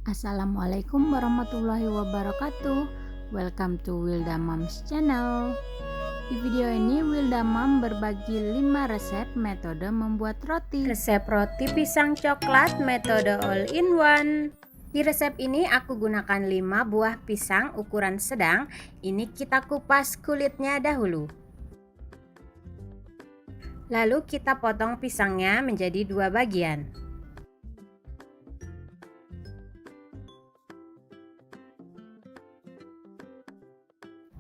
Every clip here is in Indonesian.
Assalamualaikum warahmatullahi wabarakatuh. Welcome to Wilda Moms channel. Di video ini Wilda Mom berbagi 5 resep metode membuat roti. Resep roti pisang coklat metode all in one. Di resep ini aku gunakan 5 buah pisang ukuran sedang. Ini kita kupas kulitnya dahulu. Lalu kita potong pisangnya menjadi 2 bagian.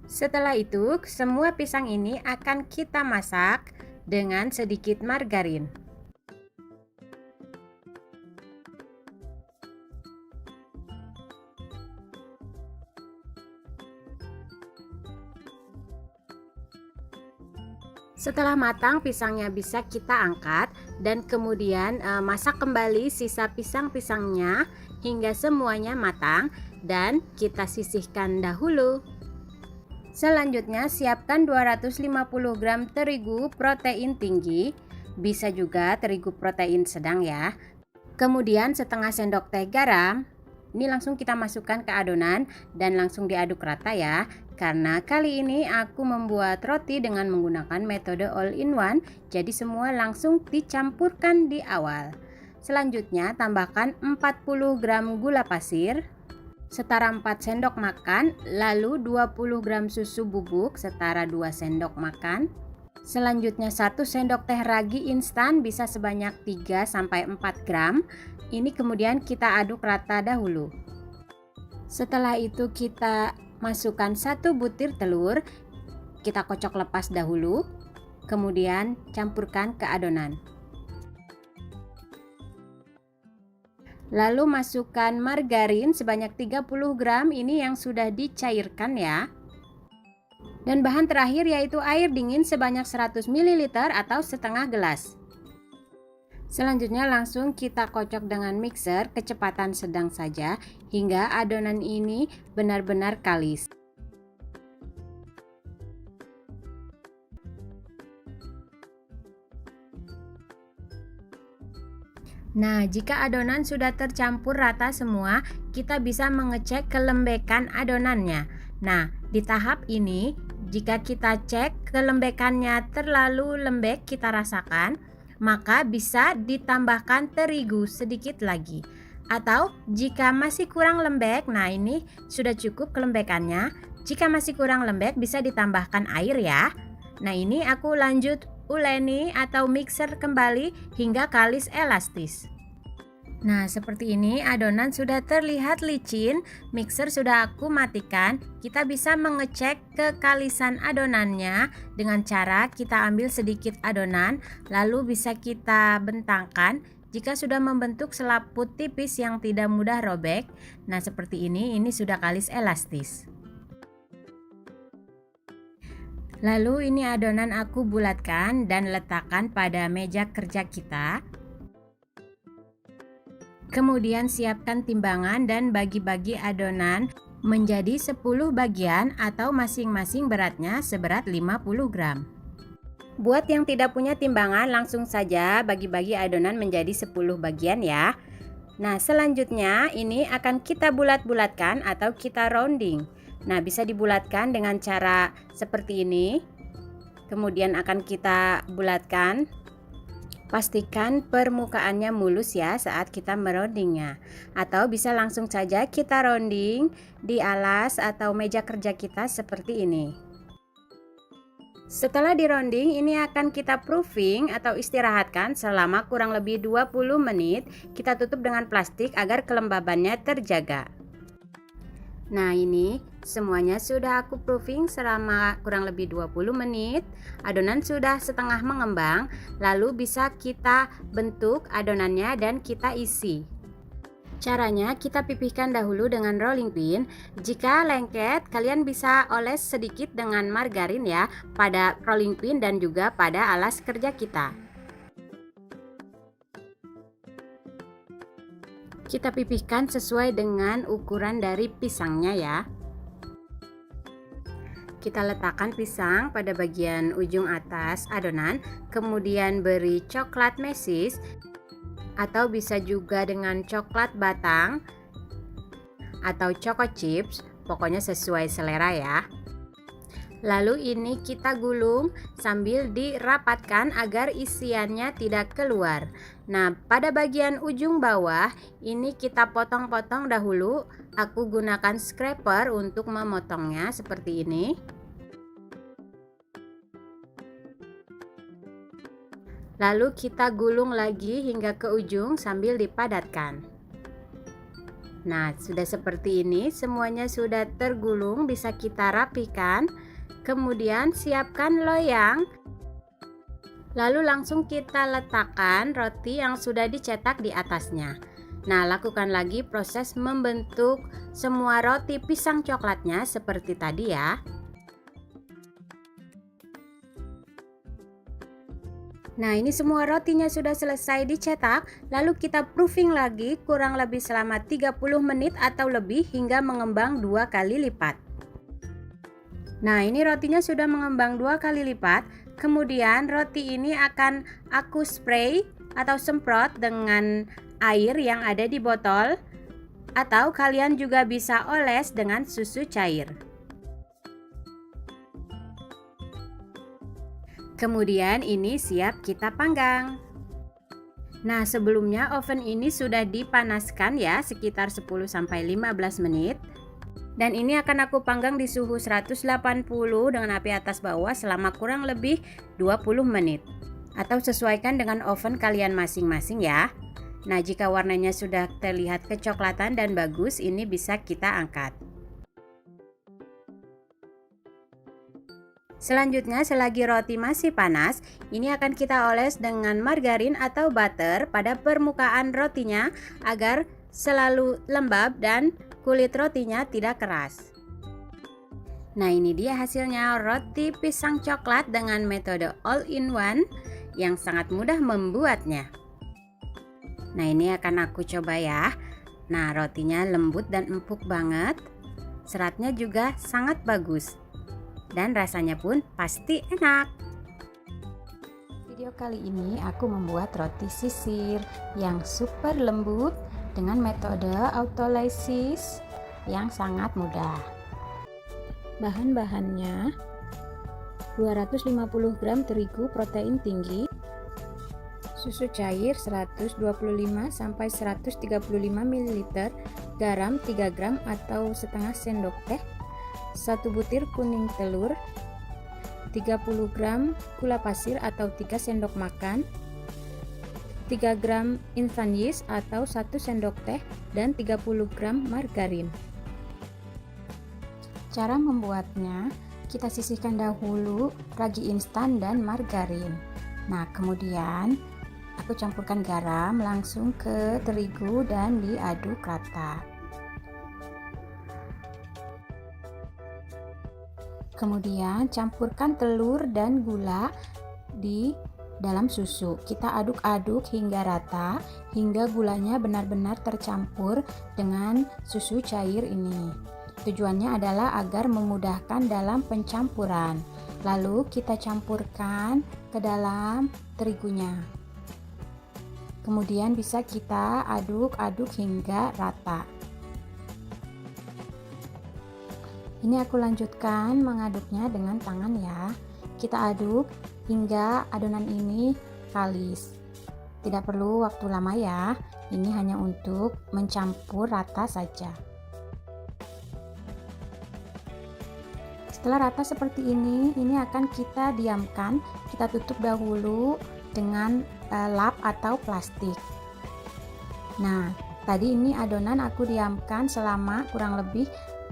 Setelah itu, semua pisang ini akan kita masak dengan sedikit margarin. Setelah matang, pisangnya bisa kita angkat dan kemudian masak kembali sisa pisang-pisangnya hingga semuanya matang dan kita sisihkan dahulu. Selanjutnya, siapkan 250 gram terigu protein tinggi, bisa juga terigu protein sedang ya. Kemudian setengah sendok teh garam. Ini langsung kita masukkan ke adonan dan langsung diaduk rata ya. Karena kali ini aku membuat roti dengan menggunakan metode all in one, jadi semua langsung dicampurkan di awal. Selanjutnya, tambahkan 40 gram gula pasir setara 4 sendok makan, lalu 20 gram susu bubuk setara 2 sendok makan. Selanjutnya 1 sendok teh ragi instan bisa sebanyak 3-4 gram. Ini kemudian kita aduk rata dahulu. Setelah itu kita masukkan 1 butir telur, kita kocok lepas dahulu, kemudian campurkan ke adonan. Lalu masukkan margarin sebanyak 30 gram, ini yang sudah dicairkan ya. Dan bahan terakhir yaitu air dingin sebanyak 100 ml atau setengah gelas. Selanjutnya langsung kita kocok dengan mixer kecepatan sedang saja hingga adonan ini benar-benar kalis. Nah, jika adonan sudah tercampur rata semua, kita bisa mengecek kelembekan adonannya. Nah, di tahap ini, jika kita cek kelembekannya terlalu lembek kita rasakan, maka bisa ditambahkan terigu sedikit lagi. Atau jika masih kurang lembek, nah ini sudah cukup kelembekannya. Jika masih kurang lembek bisa ditambahkan air ya. Nah, ini aku lanjut uleni atau mixer kembali hingga kalis elastis. Nah, seperti ini adonan sudah terlihat licin, mixer sudah aku matikan. Kita bisa mengecek kekalisan adonannya dengan cara kita ambil sedikit adonan, lalu bisa kita bentangkan. Jika sudah membentuk selaput tipis yang tidak mudah robek, nah seperti ini sudah kalis elastis. Lalu ini adonan aku bulatkan dan letakkan pada meja kerja kita. Kemudian siapkan timbangan dan bagi-bagi adonan menjadi 10 bagian atau masing-masing beratnya seberat 50 gram. Buat yang tidak punya timbangan langsung saja bagi-bagi adonan menjadi 10 bagian ya. Nah, selanjutnya ini akan kita bulat-bulatkan atau kita rounding. Nah, bisa dibulatkan dengan cara seperti ini. Kemudian akan kita bulatkan. Pastikan permukaannya mulus ya saat kita meroundingnya. Atau bisa langsung saja kita rounding di alas atau meja kerja kita seperti ini. Setelah di rounding, ini akan kita proofing atau istirahatkan selama kurang lebih 20 menit. Kita tutup dengan plastik agar kelembabannya terjaga. Nah, ini semuanya sudah aku proofing selama kurang lebih 20 menit. Adonan sudah setengah mengembang, lalu bisa kita bentuk adonannya dan kita isi. Caranya kita pipihkan dahulu dengan rolling pin. Jika lengket, kalian bisa oles sedikit dengan margarin ya pada rolling pin dan juga pada alas kerja kita. Kita pipihkan sesuai dengan ukuran dari pisangnya ya. Kita letakkan pisang pada bagian ujung atas adonan, kemudian beri coklat mesis atau bisa juga dengan coklat batang. atau choco chips, pokoknya sesuai selera ya. Lalu ini kita gulung sambil dirapatkan agar isiannya tidak keluar. Nah, pada bagian ujung bawah ini kita potong-potong dahulu. Aku gunakan scraper untuk memotongnya seperti ini. Lalu kita gulung lagi hingga ke ujung sambil dipadatkan. Nah, sudah seperti ini, semuanya sudah tergulung, bisa kita rapikan. Kemudian siapkan loyang. Lalu langsung kita letakkan roti yang sudah dicetak di atasnya. Nah, lakukan lagi proses membentuk semua roti pisang coklatnya seperti tadi ya. Nah, ini semua rotinya sudah selesai dicetak, lalu kita proofing lagi kurang lebih selama 30 menit atau lebih hingga mengembang 2 kali lipat. Nah, ini rotinya sudah mengembang 2 kali lipat. Kemudian roti ini akan aku spray atau semprot dengan air yang ada di botol, atau kalian juga bisa oles dengan susu cair. Kemudian ini siap kita panggang. Nah, sebelumnya oven ini sudah dipanaskan ya sekitar 10-15 menit. Dan ini akan aku panggang di suhu 180 dengan api atas bawah selama kurang lebih 20 menit. Atau sesuaikan dengan oven kalian masing-masing ya. Nah, jika warnanya sudah terlihat kecoklatan dan bagus, ini bisa kita angkat. Selanjutnya, selagi roti masih panas, ini akan kita oles dengan margarin atau butter pada permukaan rotinya agar selalu lembab dan kulit rotinya tidak keras. Nah, ini dia hasilnya, roti pisang coklat dengan metode all-in-one yang sangat mudah membuatnya. Nah, ini akan aku coba ya. Nah, rotinya lembut dan empuk banget. Seratnya juga sangat bagus. Dan rasanya pun pasti enak. Video kali ini aku membuat roti sisir yang super lembut dengan metode autolysis yang sangat mudah. Bahan-bahannya 250 gram terigu protein tinggi, susu cair 125 sampai 135 ml, garam 3 gram atau setengah sendok teh, 1 butir kuning telur, 30 gram gula pasir atau 3 sendok makan, 3 gram instant yeast atau 1 sendok teh, dan 30 gram margarin. Cara membuatnya, kita sisihkan dahulu ragi instan dan margarin. Nah, kemudian aku campurkan garam langsung ke terigu dan diaduk rata. Kemudian campurkan telur dan gula di dalam susu. Kita aduk-aduk hingga rata, hingga gulanya benar-benar tercampur dengan susu cair ini. Tujuannya adalah agar memudahkan dalam pencampuran. Lalu kita campurkan ke dalam terigunya. Kemudian bisa kita aduk-aduk hingga rata. Ini aku lanjutkan mengaduknya dengan tangan ya. Kita aduk hingga adonan ini kalis. Tidak perlu waktu lama ya. Ini hanya untuk mencampur rata saja. Setelah rata seperti ini akan kita diamkan. Kita tutup dahulu dengan lap atau plastik. Nah, tadi ini adonan aku diamkan selama kurang lebih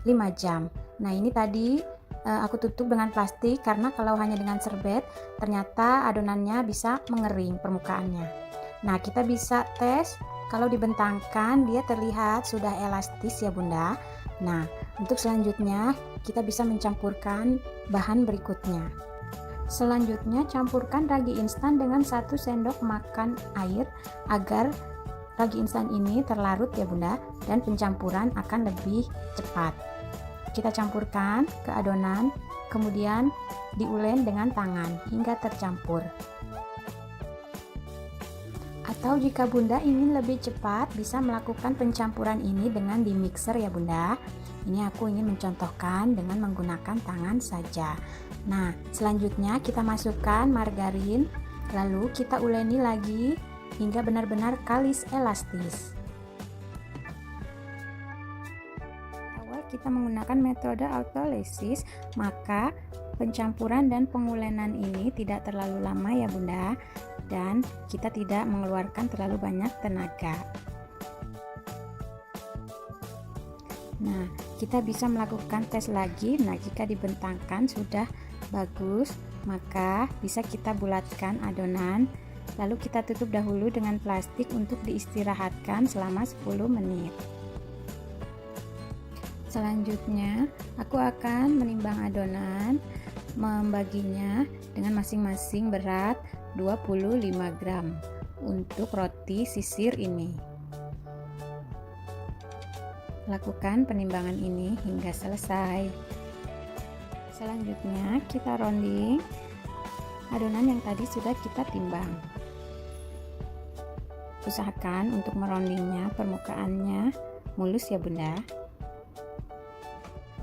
5 jam. Nah, ini tadi aku tutup dengan plastik karena kalau hanya dengan serbet ternyata adonannya bisa mengering permukaannya. Nah, kita bisa tes kalau dibentangkan dia terlihat sudah elastis ya Bunda. Nah, untuk selanjutnya kita bisa mencampurkan bahan berikutnya. Selanjutnya campurkan ragi instan dengan 1 sendok makan air agar ragi instan ini terlarut ya Bunda, dan pencampuran akan lebih cepat. Kita campurkan ke adonan, kemudian diuleni dengan tangan hingga tercampur. Atau jika Bunda ingin lebih cepat, bisa melakukan pencampuran ini dengan di mixer ya Bunda. Ini aku ingin mencontohkan dengan menggunakan tangan saja. Nah, selanjutnya kita masukkan margarin, lalu kita uleni lagi hingga benar-benar kalis elastis. Awal kita menggunakan metode autolysis, maka pencampuran dan pengulenan ini tidak terlalu lama ya Bunda, dan kita tidak mengeluarkan terlalu banyak tenaga. Nah, kita bisa melakukan tes lagi. Nah, jika dibentangkan sudah bagus, maka bisa kita bulatkan adonan, lalu kita tutup dahulu dengan plastik untuk diistirahatkan selama 10 menit. Selanjutnya, aku akan menimbang adonan, membaginya dengan masing-masing berat 25 gram untuk roti sisir ini. Lakukan penimbangan ini hingga selesai. Selanjutnya kita rounding adonan yang tadi sudah kita timbang. Usahakan untuk meroundingnya permukaannya mulus ya Bunda.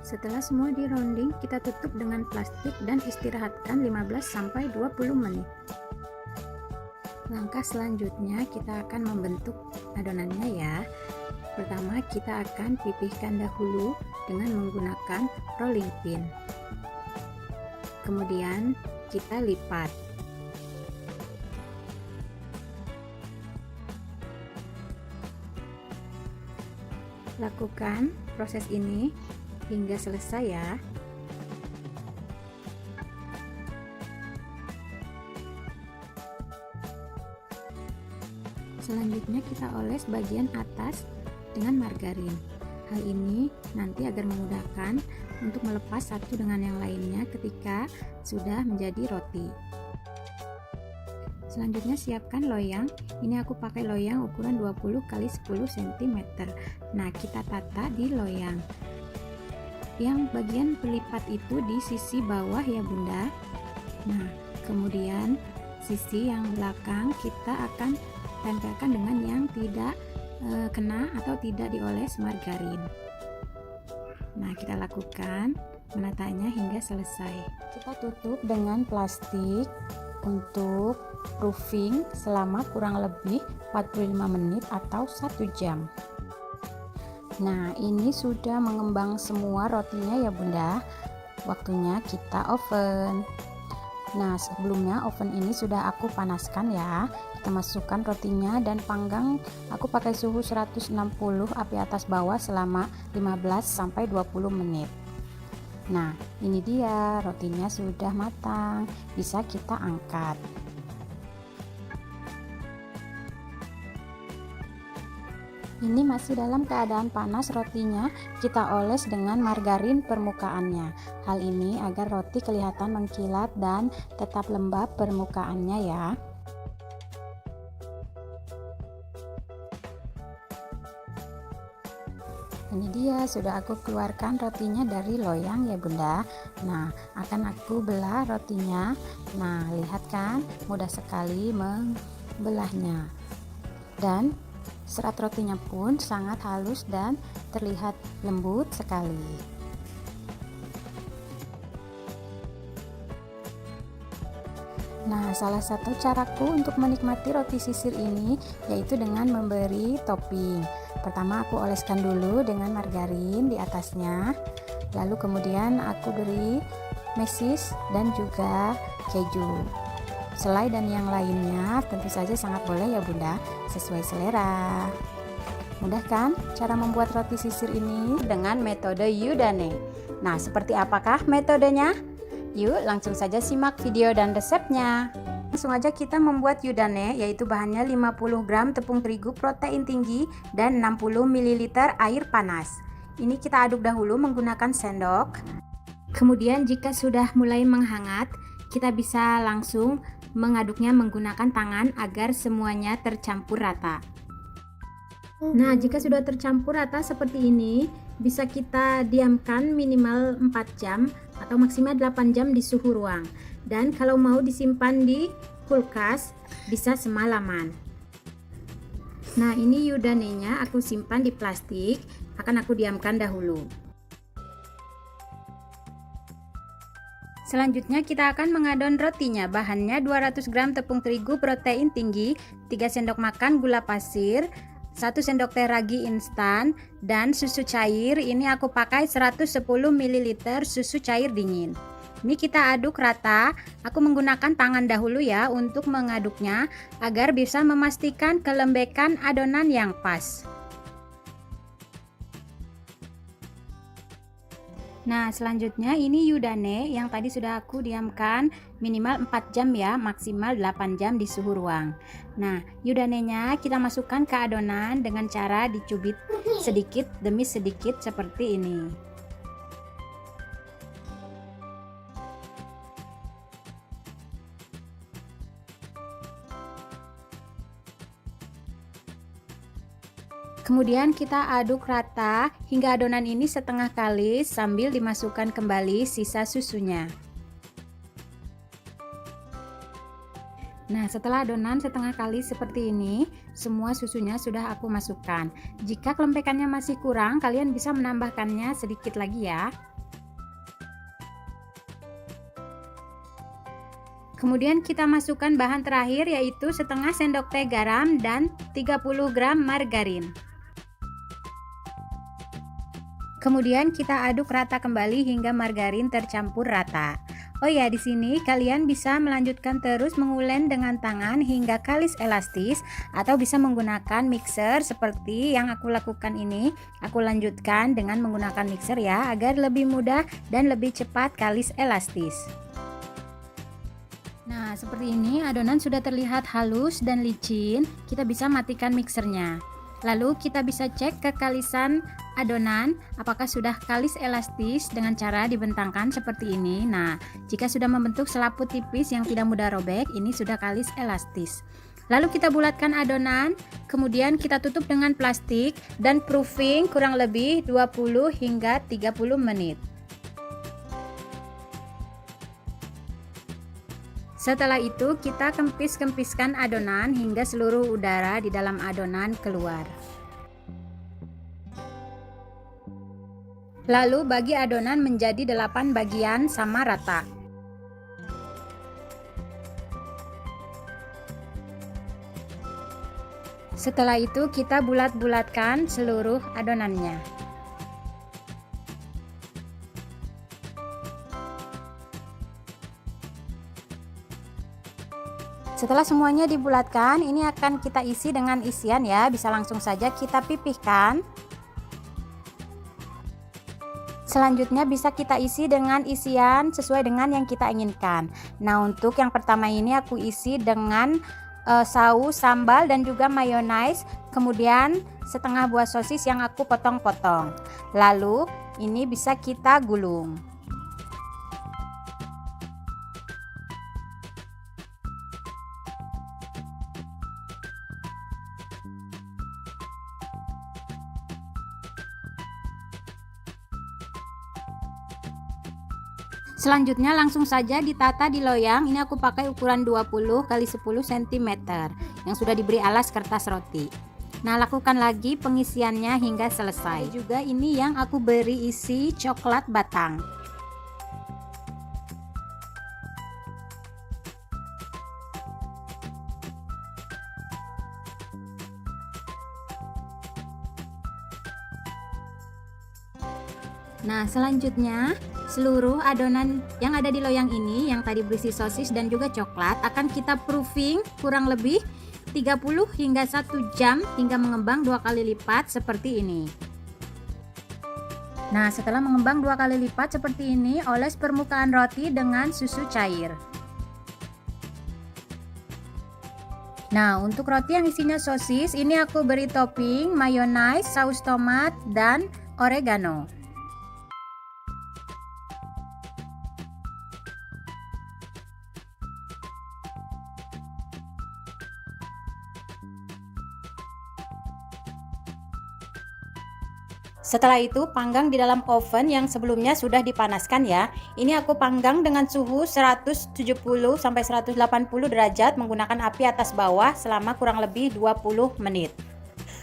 Setelah semua di rounding, kita tutup dengan plastik dan istirahatkan 15-20 menit. Langkah selanjutnya kita akan membentuk adonannya ya. Pertama kita akan pipihkan dahulu dengan menggunakan rolling pin. Kemudian kita lipat. Lakukan proses ini hingga selesai ya. Selanjutnya kita oles bagian atas dengan margarin. Hal ini nanti agar memudahkan untuk melepas satu dengan yang lainnya ketika sudah menjadi roti. Selanjutnya siapkan loyang. Ini aku pakai loyang ukuran 20 x 10 cm. Nah, kita tata di loyang. Yang bagian pelipat itu di sisi bawah ya Bunda. Nah, kemudian sisi yang belakang kita akan tempelkan dengan yang tidak kena atau tidak dioles margarin. Nah, kita lakukan menatanya hingga selesai. Kita tutup dengan plastik untuk proofing selama kurang lebih 45 menit atau 1 jam. Nah, ini sudah mengembang semua rotinya ya Bunda. Waktunya kita oven. Nah, sebelumnya oven ini sudah aku panaskan ya. Kita masukkan rotinya dan panggang. Aku pakai suhu 160 api atas bawah selama 15-20 menit. Nah, ini dia rotinya sudah matang. Bisa kita angkat. Ini masih dalam keadaan panas rotinya, kita oles dengan margarin permukaannya. Hal ini agar roti kelihatan mengkilat dan tetap lembab permukaannya ya. Ini dia sudah aku keluarkan rotinya dari loyang ya Bunda. Nah, akan aku belah rotinya. Nah, lihat kan, mudah sekali membelahnya. Dan serat rotinya pun sangat halus dan terlihat lembut sekali. Nah, salah satu caraku untuk menikmati roti sisir ini yaitu dengan memberi topping. Pertama aku oleskan dulu dengan margarin di atasnya. Lalu kemudian aku beri mesis dan juga keju. Selai dan yang lainnya tentu saja sangat boleh ya Bunda, sesuai selera. Mudah kan cara membuat roti sisir ini dengan metode Udane. Nah, seperti apakah metodenya? Yuk langsung saja simak video dan resepnya. Langsung aja kita membuat Udane, yaitu bahannya 50 gram tepung terigu protein tinggi dan 60 ml air panas. Ini kita aduk dahulu menggunakan sendok. Kemudian jika sudah mulai menghangat, kita bisa langsung mengaduknya menggunakan tangan agar semuanya tercampur rata. Nah, jika sudah tercampur rata seperti ini, bisa kita diamkan minimal 4 jam atau maksimal 8 jam di suhu ruang. Dan kalau mau disimpan di kulkas, bisa semalaman. Nah, ini yudanenya aku simpan di plastik, akan aku diamkan dahulu. Selanjutnya kita akan mengadon rotinya. Bahannya 200 gram tepung terigu protein tinggi, 3 sendok makan gula pasir, 1 sendok teh ragi instan, dan susu cair. Ini aku pakai 110 ml susu cair dingin. Ini kita aduk rata. Aku menggunakan tangan dahulu ya untuk mengaduknya agar bisa memastikan kelembekan adonan yang pas. Nah, selanjutnya ini yudane yang tadi sudah aku diamkan minimal 4 jam ya, maksimal 8 jam di suhu ruang. Nah, yudanenya kita masukkan ke adonan dengan cara dicubit sedikit demi sedikit seperti ini. Kemudian kita aduk rata hingga adonan ini setengah kalis sambil dimasukkan kembali sisa susunya. Nah, setelah adonan setengah kalis seperti ini, semua susunya sudah aku masukkan. Jika kelembekannya masih kurang, kalian bisa menambahkannya sedikit lagi ya. Kemudian kita masukkan bahan terakhir yaitu setengah sendok teh garam dan 30 gram margarin. Kemudian kita aduk rata kembali hingga margarin tercampur rata. Oh ya, di sini kalian bisa melanjutkan terus mengulen dengan tangan hingga kalis elastis atau bisa menggunakan mixer seperti yang aku lakukan ini. Aku lanjutkan dengan menggunakan mixer ya agar lebih mudah dan lebih cepat kalis elastis. Nah, seperti ini adonan sudah terlihat halus dan licin. Kita bisa matikan mixernya. Lalu kita bisa cek kekalisan adonan apakah sudah kalis elastis dengan cara dibentangkan seperti ini. Nah, jika sudah membentuk selaput tipis yang tidak mudah robek, ini sudah kalis elastis. Lalu kita bulatkan adonan, kemudian kita tutup dengan plastik dan proofing kurang lebih 20 hingga 30 menit. Setelah itu kita kempis-kempiskan adonan hingga seluruh udara di dalam adonan keluar. Lalu bagi adonan menjadi 8 bagian sama rata. Setelah itu kita bulat-bulatkan seluruh adonannya. Setelah semuanya dibulatkan, ini akan kita isi dengan isian ya, bisa langsung saja kita pipihkan. Selanjutnya bisa kita isi dengan isian sesuai dengan yang kita inginkan. Nah, untuk yang pertama ini aku isi dengan saus, sambal dan juga mayonaise, kemudian setengah buah sosis yang aku potong-potong. Lalu ini bisa kita gulung. Selanjutnya langsung saja ditata di loyang. Ini aku pakai ukuran 20 x 10 cm yang sudah diberi alas kertas roti. Nah, lakukan lagi pengisiannya hingga selesai. Juga ini yang aku beri isi coklat batang. Nah, selanjutnya seluruh adonan yang ada di loyang ini yang tadi berisi sosis dan juga coklat akan kita proofing kurang lebih 30 hingga 1 jam hingga mengembang 2 kali lipat seperti ini. Nah, setelah mengembang 2 kali lipat seperti ini, oles permukaan roti dengan susu cair. Nah, untuk roti yang isinya sosis, ini aku beri topping mayonaise, saus tomat, dan oregano. Setelah itu panggang di dalam oven yang sebelumnya sudah dipanaskan ya. Ini aku panggang dengan suhu 170 sampai 180 derajat menggunakan api atas bawah selama kurang lebih 20 menit.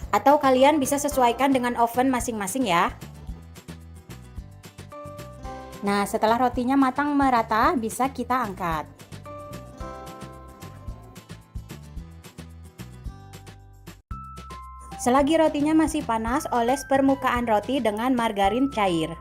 Atau kalian bisa sesuaikan dengan oven masing-masing ya. Nah, setelah rotinya matang merata, bisa kita angkat. Selagi rotinya masih panas, oles permukaan roti dengan margarin cair.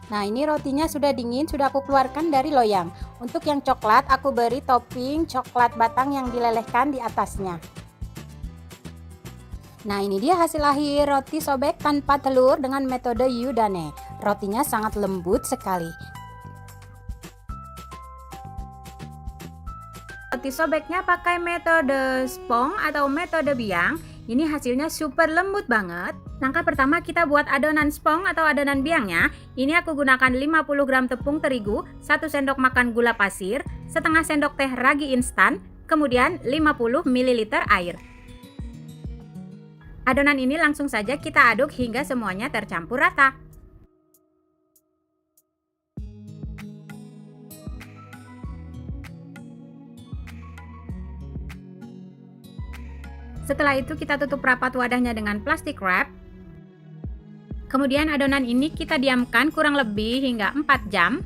Nah, ini rotinya sudah dingin, sudah aku keluarkan dari loyang. Untuk yang coklat, aku beri topping coklat batang yang dilelehkan di atasnya. Nah, ini dia hasil akhir roti sobek tanpa telur dengan metode Yudane. Rotinya sangat lembut sekali. Roti sobeknya pakai metode spong atau metode biang. Ini hasilnya super lembut banget. Langkah pertama kita buat adonan spong atau adonan biangnya. Ini aku gunakan 50 gram tepung terigu, 1 sendok makan gula pasir, setengah sendok teh ragi instan, kemudian 50 ml air. Adonan ini langsung saja kita aduk hingga semuanya tercampur rata. Setelah itu kita tutup rapat wadahnya dengan plastik wrap. Kemudian adonan ini kita diamkan kurang lebih hingga 4 jam.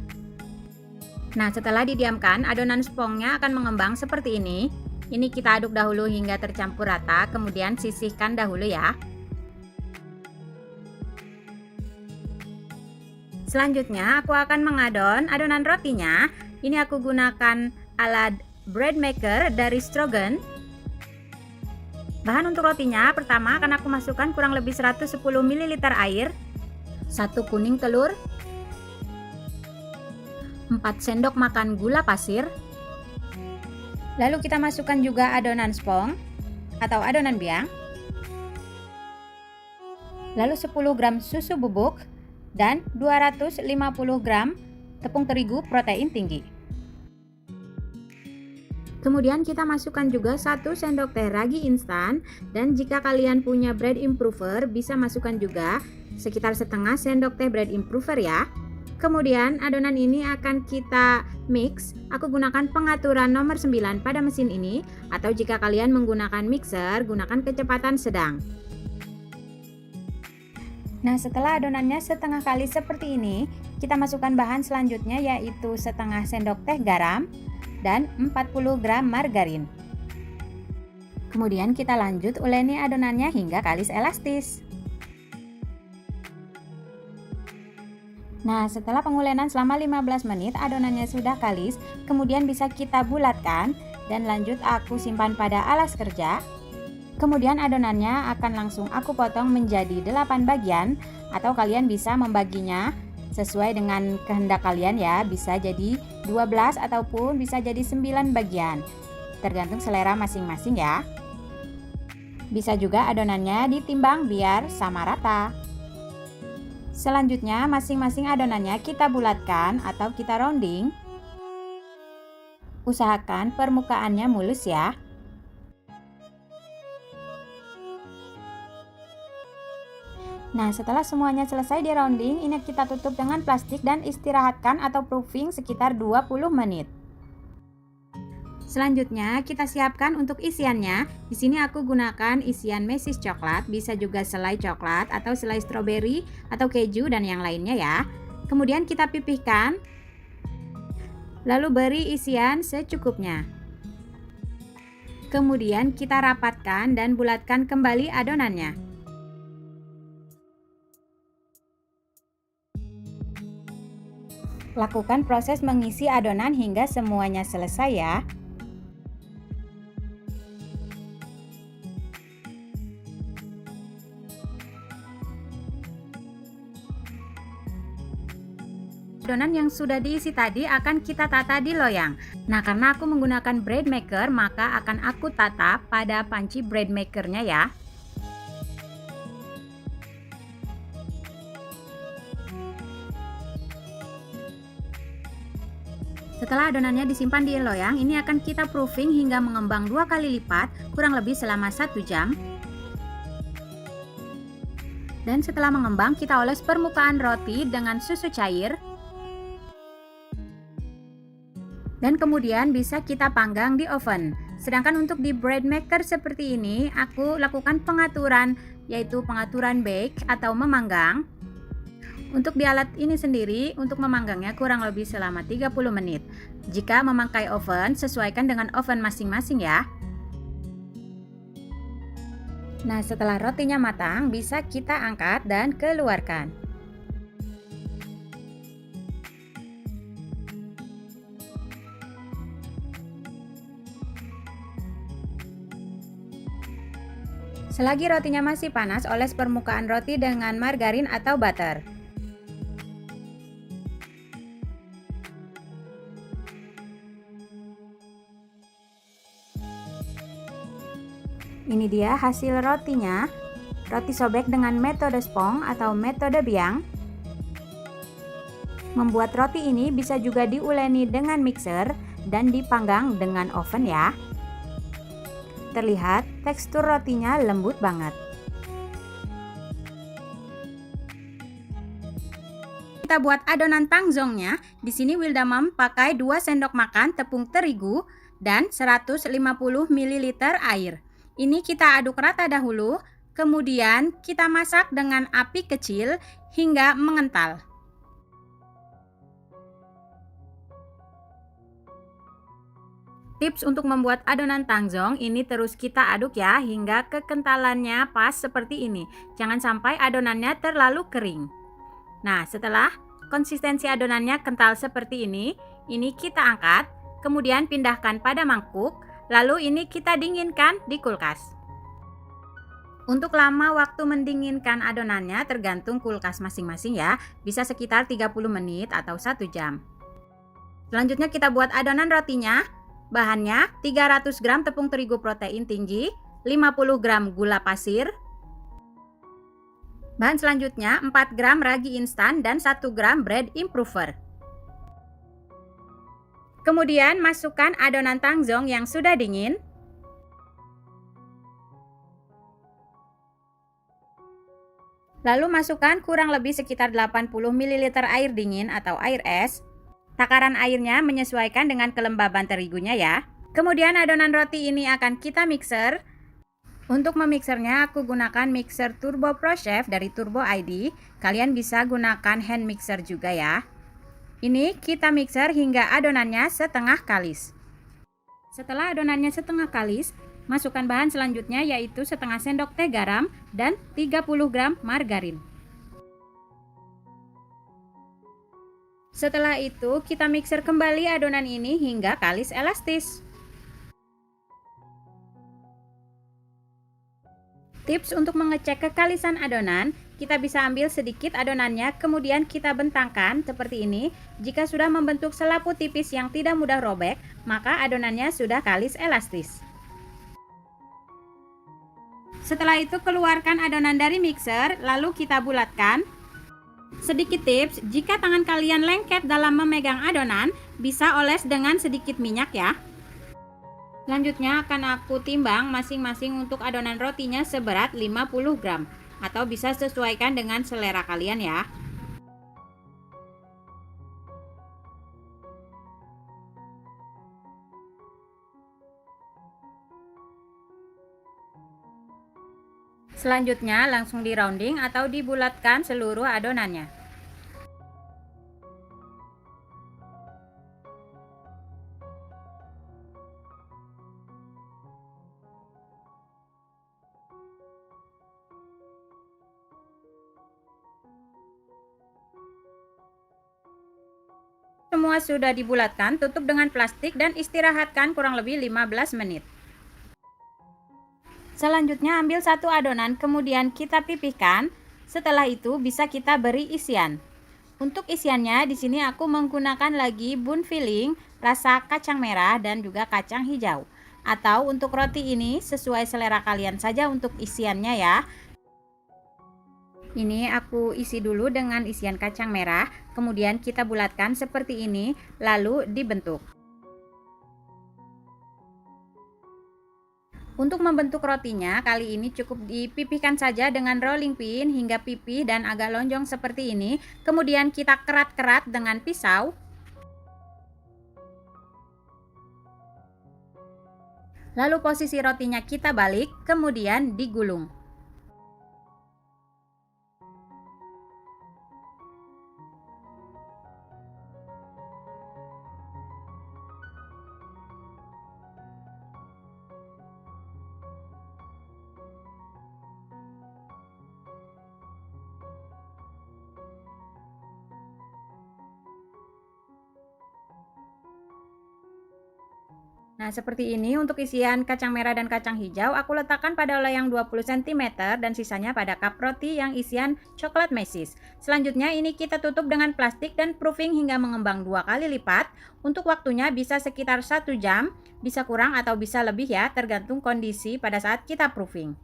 Nah, setelah didiamkan, adonan spongnya akan mengembang seperti ini. Ini kita aduk dahulu hingga tercampur rata, kemudian sisihkan dahulu ya. Selanjutnya aku akan mengadon adonan rotinya. Ini aku gunakan alat bread maker dari Strogan. Bahan untuk rotinya, pertama akan aku masukkan kurang lebih 110 ml air, 1 kuning telur, 4 sendok makan gula pasir. Lalu kita masukkan juga adonan spong atau adonan biang. Lalu 10 gram susu bubuk dan 250 gram tepung terigu protein tinggi. Kemudian kita masukkan juga 1 sendok teh ragi instan, dan jika kalian punya bread improver bisa masukkan juga sekitar setengah sendok teh bread improver ya. Kemudian adonan ini akan kita mix. Aku gunakan pengaturan nomor 9 pada mesin ini, atau jika kalian menggunakan mixer, gunakan kecepatan sedang. Nah, setelah adonannya setengah kali seperti ini, kita masukkan bahan selanjutnya yaitu setengah sendok teh garam dan 40 gram margarin. Kemudian kita lanjut uleni adonannya hingga kalis elastis. Nah, setelah pengulenan selama 15 menit adonannya sudah kalis, kemudian bisa kita bulatkan dan lanjut aku simpan pada alas kerja. Kemudian adonannya akan langsung aku potong menjadi 8 bagian, atau kalian bisa membaginya sesuai dengan kehendak kalian ya, bisa jadi 12 ataupun bisa jadi 9 bagian, tergantung selera masing-masing ya. Bisa juga adonannya ditimbang biar sama rata. Selanjutnya masing-masing adonannya kita bulatkan atau kita rounding. Usahakan permukaannya mulus ya. Nah, setelah semuanya selesai di rounding, ini kita tutup dengan plastik dan istirahatkan atau proofing sekitar 20 menit. Selanjutnya, kita siapkan untuk isiannya. Di sini aku gunakan isian mesis coklat, bisa juga selai coklat atau selai stroberi atau keju dan yang lainnya ya. Kemudian kita pipihkan. Lalu beri isian secukupnya. Kemudian kita rapatkan dan bulatkan kembali adonannya. Lakukan proses mengisi adonan hingga semuanya selesai ya. Adonan yang sudah diisi tadi akan kita tata di loyang. Nah, karena aku menggunakan bread maker, maka akan aku tata pada panci bread makernya ya. Setelah adonannya disimpan di loyang, ini akan kita proofing hingga mengembang 2 kali lipat, kurang lebih selama 1 jam. Dan setelah mengembang, kita oles permukaan roti dengan susu cair. Dan kemudian bisa kita panggang di oven. Sedangkan untuk di bread maker seperti ini, aku lakukan pengaturan, yaitu pengaturan bake atau memanggang. Untuk di alat ini sendiri, untuk memanggangnya kurang lebih selama 30 menit. Jika memakai oven, sesuaikan dengan oven masing-masing ya. Nah, setelah rotinya matang, bisa kita angkat dan keluarkan. Selagi rotinya masih panas, oles permukaan roti dengan margarin atau butter. Ini dia hasil rotinya. Roti sobek dengan metode spong atau metode biang. Membuat roti ini bisa juga diuleni dengan mixer dan dipanggang dengan oven ya. Terlihat tekstur rotinya lembut banget. Kita buat adonan tangzongnya. Di sini Wilda Mom pakai 2 sendok makan tepung terigu dan 150 ml air. Ini kita aduk rata dahulu, kemudian kita masak dengan api kecil hingga mengental. Tips untuk membuat adonan tangzong ini terus kita aduk ya hingga kekentalannya pas seperti ini. Jangan sampai adonannya terlalu kering. Nah, setelah konsistensi adonannya kental seperti ini kita angkat, kemudian pindahkan pada mangkuk. Lalu ini kita dinginkan di kulkas. Untuk lama waktu mendinginkan adonannya tergantung kulkas masing-masing ya. Bisa sekitar 30 menit atau 1 jam. Selanjutnya kita buat adonan rotinya. Bahannya 300 gram tepung terigu protein tinggi, 50 gram gula pasir. Bahan selanjutnya 4 gram ragi instan dan 1 gram bread improver. Kemudian masukkan adonan tangzong yang sudah dingin. Lalu masukkan kurang lebih sekitar 80 ml air dingin atau air es. Takaran airnya menyesuaikan dengan kelembaban terigunya ya. Kemudian adonan roti ini akan kita mixer. Untuk memixernya aku gunakan mixer Turbo Pro Chef dari Turbo ID. Kalian bisa gunakan hand mixer juga ya. Ini kita mixer hingga adonannya setengah kalis. Setelah adonannya setengah kalis, masukkan bahan selanjutnya yaitu setengah sendok teh garam dan 30 gram margarin. Setelah itu kita mixer kembali adonan ini hingga kalis elastis. Tips untuk mengecek kekalisan adonan, kita bisa ambil sedikit adonannya, kemudian kita bentangkan seperti ini. Jika sudah membentuk selaput tipis yang tidak mudah robek, maka adonannya sudah kalis elastis. Setelah itu keluarkan adonan dari mixer, lalu kita bulatkan. Sedikit tips, jika tangan kalian lengket dalam memegang adonan, bisa oles dengan sedikit minyak ya. Selanjutnya akan aku timbang masing-masing untuk adonan rotinya seberat 50 gram atau bisa sesuaikan dengan selera kalian ya. Selanjutnya langsung di rounding atau dibulatkan seluruh adonannya. Semua sudah dibulatkan, tutup dengan plastik dan istirahatkan kurang lebih 15 menit. Selanjutnya ambil satu adonan, kemudian kita pipihkan. Setelah itu bisa kita beri isian. Untuk isiannya di sini aku menggunakan lagi bun filling rasa kacang merah dan juga kacang hijau. Atau untuk roti ini sesuai selera kalian saja untuk isiannya ya. Ini aku isi dulu dengan isian kacang merah, kemudian kita bulatkan seperti ini, lalu dibentuk. Untuk membentuk rotinya, kali ini cukup dipipihkan saja dengan rolling pin hingga pipih dan agak lonjong seperti ini. Kemudian kita kerat-kerat dengan pisau. Lalu posisi rotinya kita balik, kemudian digulung. Nah, seperti ini untuk isian kacang merah dan kacang hijau, aku letakkan pada loyang 20 cm dan sisanya pada cup roti yang isian coklat mesis. Selanjutnya ini kita tutup dengan plastik dan proofing hingga mengembang 2 kali lipat. Untuk waktunya bisa sekitar 1 jam, bisa kurang atau bisa lebih ya, tergantung kondisi pada saat kita proofing.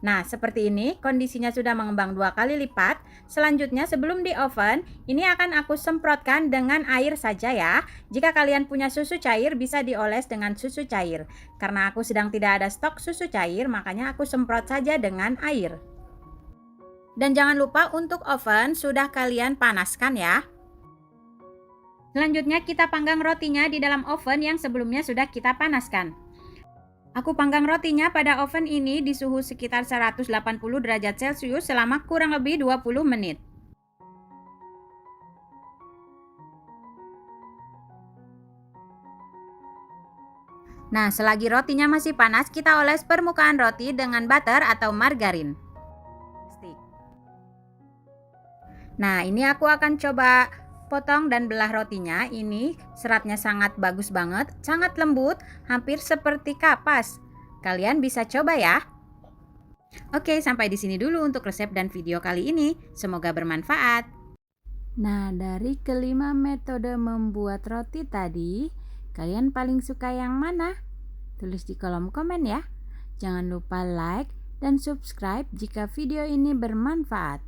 Nah, seperti ini kondisinya sudah mengembang 2 kali lipat. Selanjutnya sebelum di oven, ini akan aku semprotkan dengan air saja ya. Jika kalian punya susu cair, bisa dioles dengan susu cair. Karena aku sedang tidak ada stok susu cair, makanya aku semprot saja dengan air. Dan jangan lupa untuk oven sudah kalian panaskan ya. Selanjutnya kita panggang rotinya di dalam oven yang sebelumnya sudah kita panaskan. Aku panggang rotinya pada oven ini di suhu sekitar 180 derajat Celcius selama kurang lebih 20 menit. Nah, selagi rotinya masih panas, kita oles permukaan roti dengan butter atau margarin. Nah, ini aku akan coba potong dan belah rotinya. Ini seratnya sangat bagus banget, sangat lembut, hampir seperti kapas. Kalian bisa coba ya. Oke, sampai di sini dulu untuk resep dan video kali ini. Semoga bermanfaat. Nah, dari kelima metode membuat roti tadi, kalian paling suka yang mana? Tulis di kolom komen ya. Jangan lupa like dan subscribe jika video ini bermanfaat.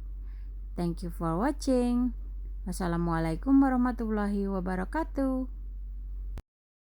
Thank you for watching. Wassalamualaikum warahmatullahi wabarakatuh.